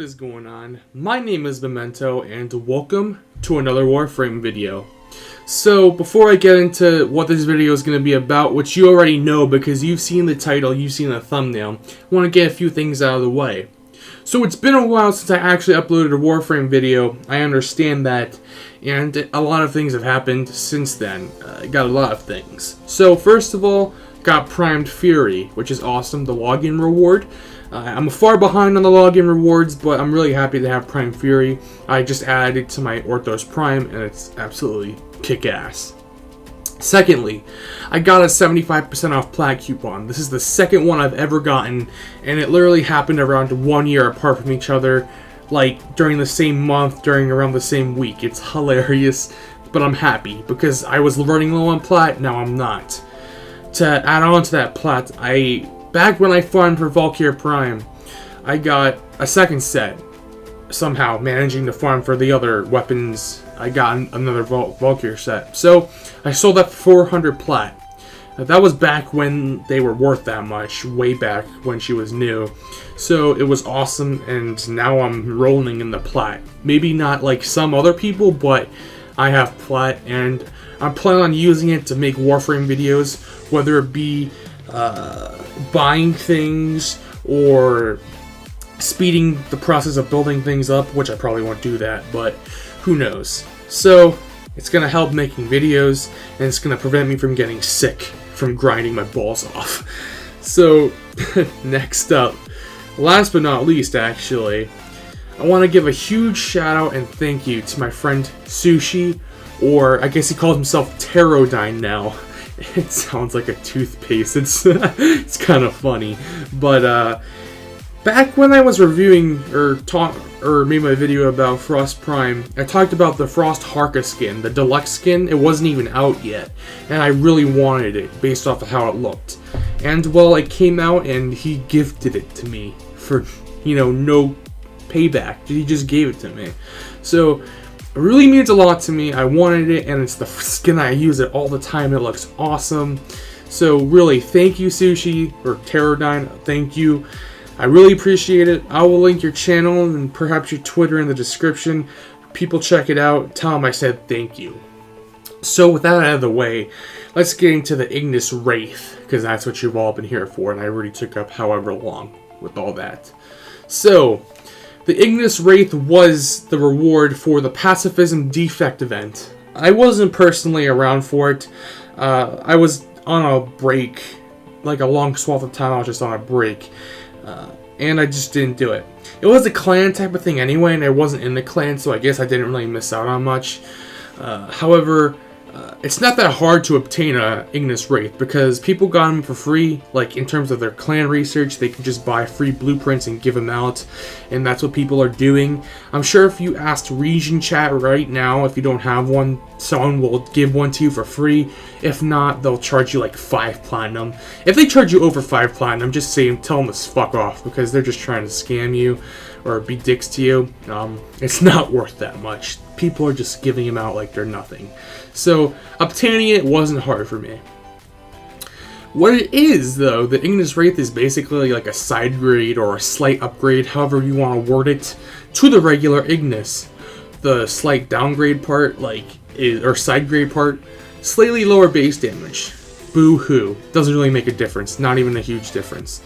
is going on? My name is Memento, and welcome to another Warframe video. So, before I get into what this video is going to be about, which you already know because you've seen the title, you've seen the thumbnail, I want to get a few things out of the way. So it's been a while since I actually uploaded a Warframe video, I understand that, and a lot of things have happened since then. I got a lot of things. So, first of all, got Primed Fury, which is awesome, the login reward. I'm far behind on the login rewards, but I'm really happy to have Prime Fury. I just added it to my Orthos Prime, and it's absolutely kick-ass. Secondly, I got a 75% off Plat coupon. This is the second one I've ever gotten, and it literally happened around 1 year apart from each other, like during the same month, during around the same week. It's hilarious, but I'm happy, because I was running low on Plat, now I'm not. To add on to that Plat, back when I farmed for Valkyr Prime, I got a second set. Somehow, managing to farm for the other weapons, I got another Valkyr set. So, I sold that for 400 Plat. That was back when they were worth that much, way back when she was new. So, it was awesome, and now I'm rolling in the Plat. Maybe not like some other people, but I have Plat, and I'm planning on using it to make Warframe videos, whether it be buying things or speeding the process of building things up, which I probably won't do that, but who knows. So it's going to help making videos, and it's going to prevent me from getting sick from grinding my balls off. So next up, last but not least actually, I want to give a huge shout out and thank you to my friend Sushi, or I guess he calls himself Tarodyne now. It sounds like a toothpaste. It's kind of funny, but back when I was reviewing or made my video about Frost Prime, I talked about the Frost Harka skin, the deluxe skin. It wasn't even out yet, and I really wanted it based off of how it looked. And well, it came out, and he gifted it to me for no payback. He just gave it to me, so. It really means a lot to me. I wanted it, and it's the skin I use it all the time. It looks awesome. So really, thank you, Sushi, or Tarodyne. Thank you. I really appreciate it. I will link your channel and perhaps your Twitter in the description. People check it out. Tell them I said thank you. So with that out of the way, let's get into the Ignis Wraith, because that's what you've all been here for, and I already took up however long with all that. So, the Ignis Wraith was the reward for the Pacifism Defect event. I wasn't personally around for it. I was on a break, like a long swath of time I was just on a break, and I just didn't do it. It was a clan type of thing anyway, and I wasn't in the clan, so I guess I didn't really miss out on much. However, it's not that hard to obtain a Ignis Wraith because people got them for free. Like in terms of their clan research, they can just buy free blueprints and give them out, and that's what people are doing. I'm sure if you asked region chat right now, if you don't have one, someone will give one to you for free. If not, they'll charge you like 5 platinum. If they charge you over 5 platinum, just tell them to fuck off because they're just trying to scam you or be dicks to you. It's not worth that much. People are just giving them out like they're nothing. So, obtaining it wasn't hard for me. What it is, though, the Ignis Wraith is basically like a side grade or a slight upgrade, however you want to word it, to the regular Ignis. The slight downgrade part, or side grade part, slightly lower base damage. Boo-hoo. Doesn't really make a difference. Not even a huge difference.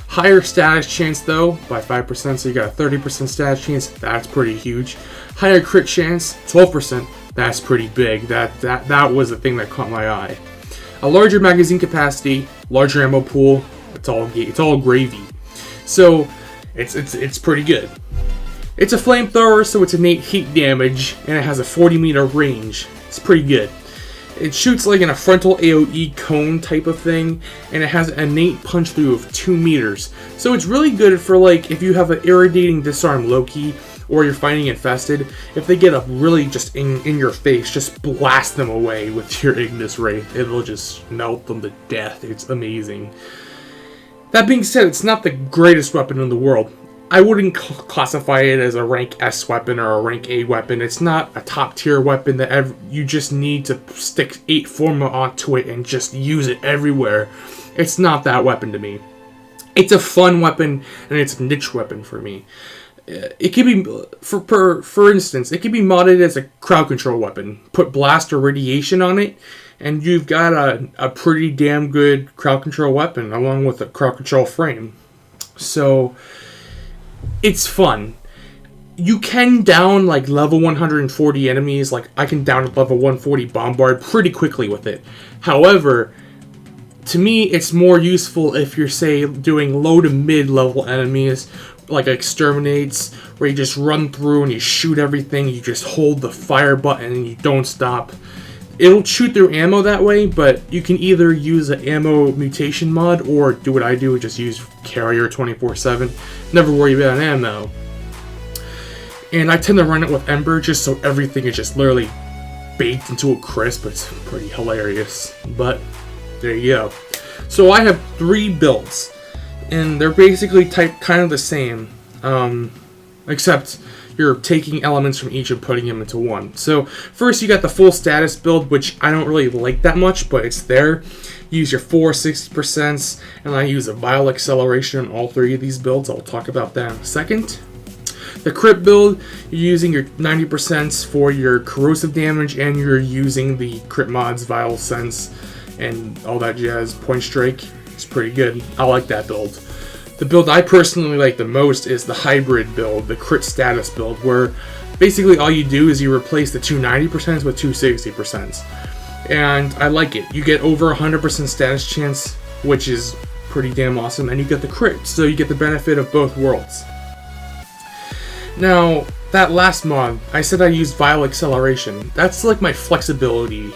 Higher status chance though, by 5%, so you got a 30% status chance, that's pretty huge. Higher crit chance, 12%, that's pretty big. That was the thing that caught my eye. A larger magazine capacity, larger ammo pool, it's all gravy. So, it's pretty good. It's a flamethrower, so it's innate heat damage, and it has a 40-meter range. It's pretty good. It shoots like in a frontal AoE cone type of thing, and it has an innate punch through of 2 meters. So it's really good for like if you have an irritating disarm Loki, or you're fighting infested. If they get up really just in your face, just blast them away with your Ignis Wraith. It'll just melt them to death. It's amazing. That being said, it's not the greatest weapon in the world. I wouldn't classify it as a rank S weapon or a rank A weapon. It's not a top tier weapon that you just need to stick 8 forma onto it and just use it everywhere. It's not that weapon to me. It's a fun weapon and it's a niche weapon for me. It can be, for instance, it can be modded as a crowd control weapon. Put blast or radiation on it, and you've got a pretty damn good crowd control weapon, along with a crowd control frame. So, it's fun. You can down, like, level 140 enemies. Like, I can down level 140 Bombard pretty quickly with it. However, to me, it's more useful if you're, say, doing low to mid-level enemies, like exterminates, where you just run through and you shoot everything, you just hold the fire button and you don't stop. It'll shoot through ammo that way, but you can either use an ammo mutation mod or do what I do, just use carrier 24/7. Never worry about ammo. And I tend to run it with Ember just so everything is just literally baked into a crisp. It's pretty hilarious. But there you go. So I have 3 builds, and they're basically typed kind of the same, except you're taking elements from each and putting them into one. So first you got the full status build, which I don't really like that much, but it's there. Use your 4 60%, and I use a Vile Acceleration on all 3 of these builds. I'll talk about that in a second. The crit build, you're using your 90% for your corrosive damage, and you're using the crit mods, Vile Sense, and all that jazz. Point Strike, it's pretty good. I like that build. The build I personally like the most is the hybrid build, the crit status build, where basically all you do is you replace the 290% with 260%. And I like it. You get over 100% status chance, which is pretty damn awesome, and you get the crit, so you get the benefit of both worlds. Now, that last mod, I said I used Vile Acceleration. That's like my flexibility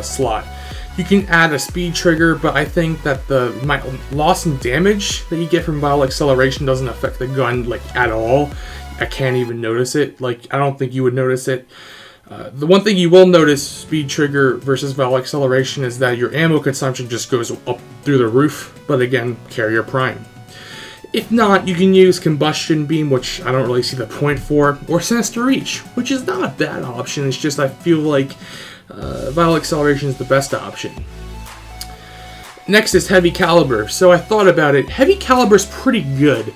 slot. You can add a speed trigger, but I think that my loss in damage that you get from Vile Acceleration doesn't affect the gun, like, at all. I can't even notice it. Like, I don't think you would notice it. The one thing you will notice, speed trigger versus Vile Acceleration, is that your ammo consumption just goes up through the roof, but again, carrier prime. If not, you can use Combustion Beam, which I don't really see the point for, or Sinister Reach, which is not a bad option. It's just I feel like Vile Acceleration is the best option. Next is Heavy Caliber. So I thought about it. Heavy Caliber is pretty good.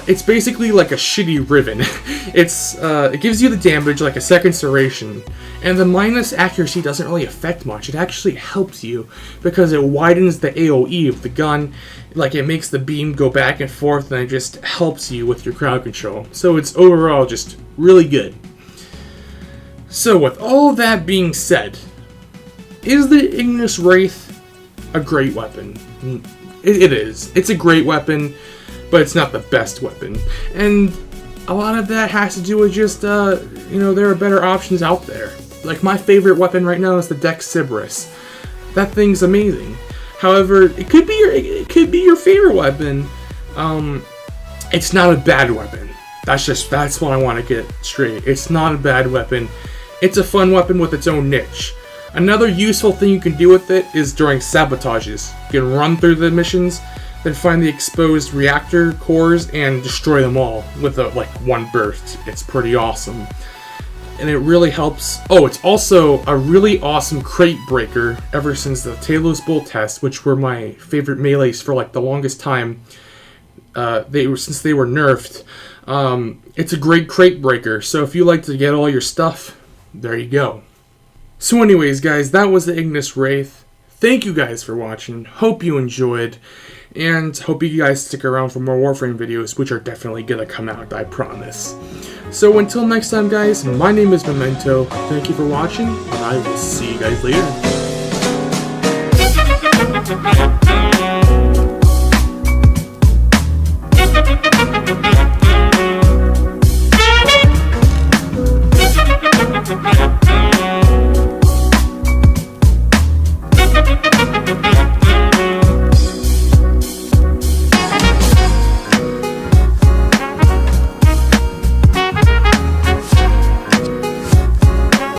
It's basically like a shitty Riven. It gives you the damage like a second Serration, and the minus accuracy doesn't really affect much. It actually helps you because it widens the AoE of the gun. Like, it makes the beam go back and forth, and it just helps you with your crowd control. So it's overall just really good. So with all that being said, is the Ignis Wraith a great weapon? It is. It's a great weapon, but it's not the best weapon. And a lot of that has to do with just, there are better options out there. Like, my favorite weapon right now is the Dex Cerberus. That thing's amazing. However, it could be your favorite weapon. It's not a bad weapon. That's what I want to get straight. It's not a bad weapon. It's a fun weapon with its own niche. Another useful thing you can do with it is during sabotages. You can run through the missions, then find the exposed reactor cores and destroy them all with one burst. It's pretty awesome. And it really helps. Oh, it's also a really awesome crate breaker ever since the Talos Bull test, which were my favorite melees for like the longest time. Since they were nerfed. It's a great crate breaker. So if you like to get all your stuff, there you go. So anyways, guys, that was the Ignis Wraith. Thank you guys for watching. Hope you enjoyed. And hope you guys stick around for more Warframe videos, which are definitely gonna come out, I promise. So until next time, guys, my name is Memento. Thank you for watching, and I will see you guys later.